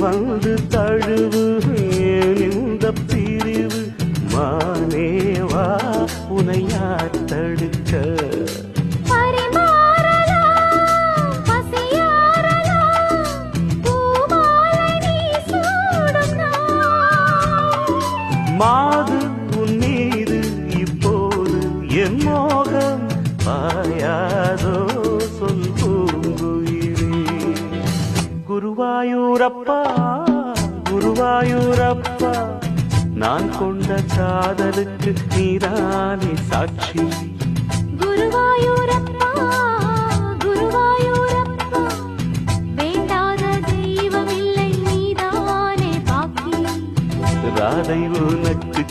வந்து தழுவு இந்த பிரிவு மானேவா உனையார் தடுக்க மாது உன் மீது இப்போது என் மோகம் பாயாதோ சொல் பூங்குயிலே குருவாயூரப்பா குருவாயூரப்பா நான் கொண்ட காதலுக்கு நீதானே சாட்சி குருவாயூரப்பா குருவாயூரப்பா வேண்டாத தெய்வமில்லை நீதானே பாக்கி ராதை உனக்கு